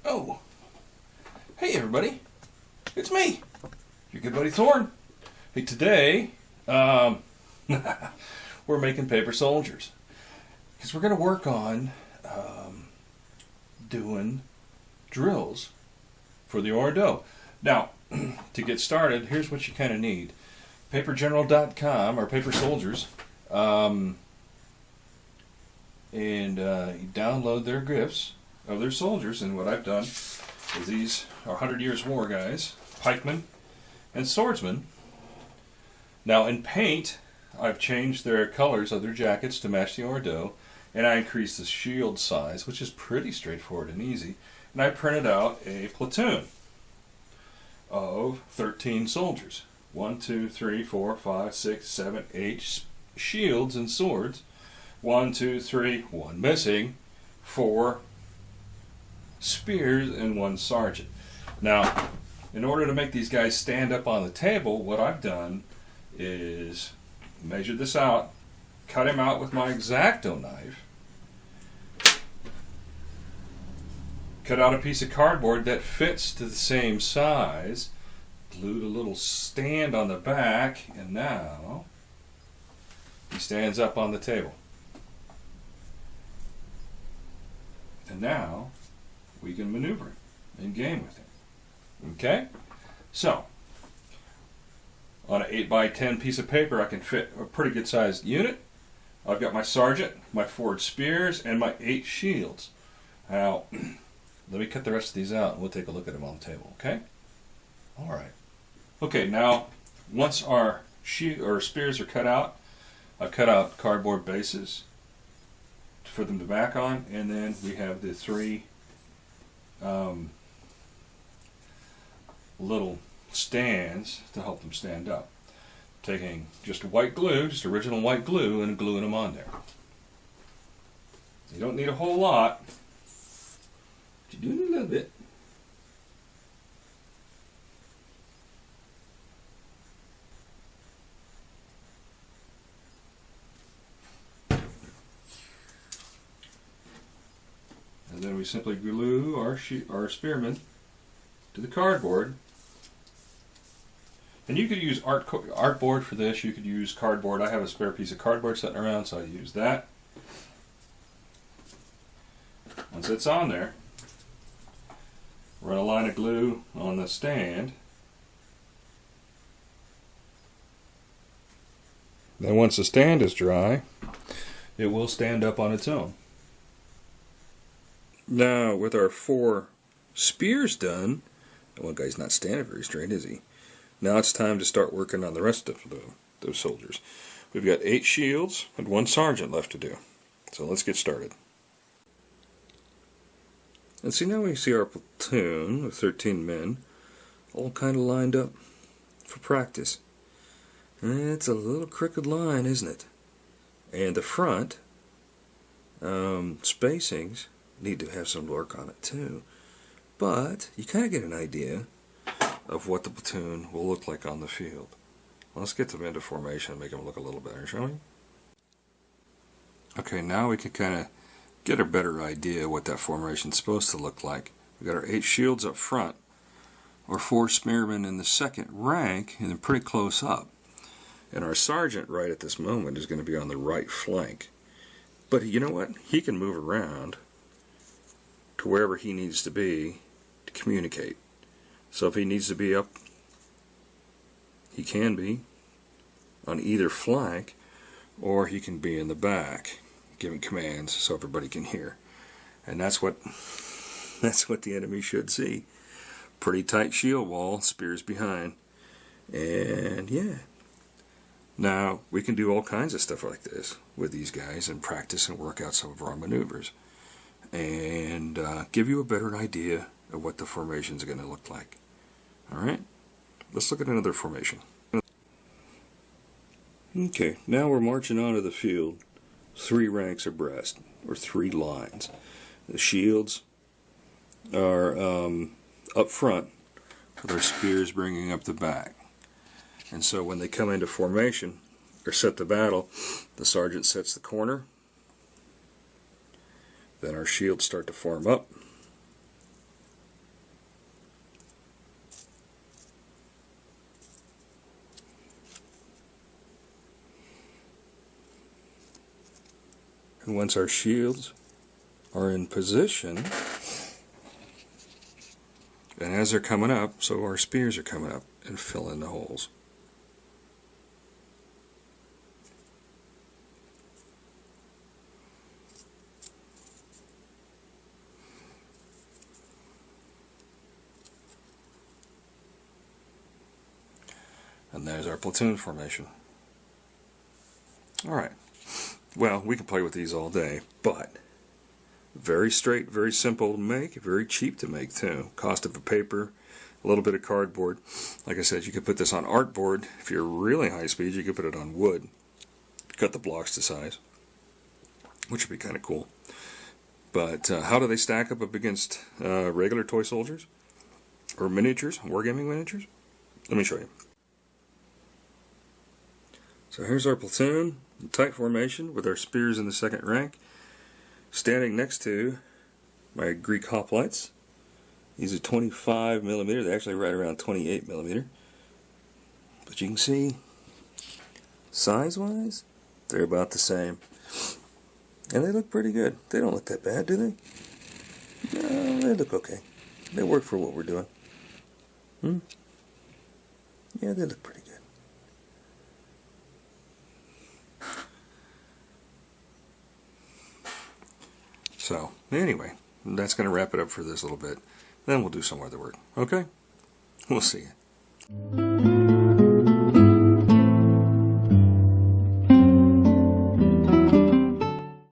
Oh, hey everybody, it's me, your good buddy Thorn. Hey, today, we're making paper soldiers. Because we're going to work on doing drills for the Ordo. Now, to get started, here's what you kind of need. Papergeneral.com, or Paper Soldiers, and you download their gifs of their soldiers. And what I've done is these are 100 Years War guys, pikemen, and swordsmen. Now in paint, I've changed their colors of their jackets to match the Ordo, and I increased the shield size, which is pretty straightforward and easy. And I printed out a platoon of 13 soldiers. 1, 2, 3, 4, 5, 6, 7, 8 shields and swords. 1, 2, 3, 1 missing, 4 spears, and 1 sergeant. Now, in order to make these guys stand up on the table, what I've done is measured this out, cut him out with my X-Acto knife, cut out a piece of cardboard that fits to the same size, glued a little stand on the back, and now he stands up on the table. And now we can maneuver him and game with him. Okay? So, on an 8x10 piece of paper, I can fit a pretty good sized unit. I've got my sergeant, my 4 spears, and my 8 shields. Now, let me cut the rest of these out and we'll take a look at them on the table, okay? Alright. Okay, now, once our spears are cut out, I've cut out cardboard bases for them to back on, and then we have the 3 little stands to help them stand up. Taking just white glue, just original white glue, and gluing them on there. You don't need a whole lot, but you do need a little bit. And then we simply glue our spearmen to the cardboard. And you could use artboard for this. You could use cardboard. I have a spare piece of cardboard sitting around, so I use that. Once it's on there, run a line of glue on the stand. Then once the stand is dry, it will stand up on its own. Now, with our 4 spears done, one guy's not standing very straight, is he? Now it's time to start working on the rest of those soldiers. We've got 8 shields and 1 sergeant left to do. So let's get started. And see, now we see our platoon of 13 men all kind of lined up for practice. And it's a little crooked line, isn't it? And the front spacings need to have some work on it too. But you kind of get an idea of what the platoon will look like on the field. Let's get them into formation and make them look a little better, shall we? Okay, now we can kind of get a better idea what that formation is supposed to look like. We've got our 8 shields up front, our 4 spearmen in the second rank, and then pretty close up. And our sergeant right at this moment is going to be on the right flank. But you know what? He can move around to wherever he needs to be to communicate. So if he needs to be up, he can be on either flank, or he can be in the back giving commands so everybody can hear. And that's what the enemy should see. Pretty tight shield wall, spears behind. And yeah. Now we can do all kinds of stuff like this with these guys and practice and work out some of our maneuvers and give you a better idea of what the formation is going to look like. Alright, let's look at another formation. Okay, now we're marching onto the field 3 ranks abreast, or 3 lines. The shields are up front with our spears bringing up the back. And so when they come into formation, or set the battle, the sergeant sets the corner, then our shields start to form up, And once our shields are in position, and as they're coming up, so our spears are coming up and fill in the holes. And there's our platoon formation. Alright, well, we can play with these all day, but very straight, very simple to make, very cheap to make too. Cost of a paper, a little bit of cardboard. Like I said, you could put this on artboard. If you're really high speed, you could put it on wood. Cut the blocks to size, which would be kind of cool. But how do they stack up against regular toy soldiers? Or miniatures, wargaming miniatures? Let me show you. So here's our platoon, tight formation with our spears in the second rank, standing next to my Greek hoplites. These are 25mm, they're actually right around 28mm. But you can see, size-wise, they're about the same. And they look pretty good. They don't look that bad, do they? No, they look okay. They work for what we're doing. Yeah, they look pretty good. So, anyway, that's going to wrap it up for this little bit. Then we'll do some other work. Okay? We'll see you.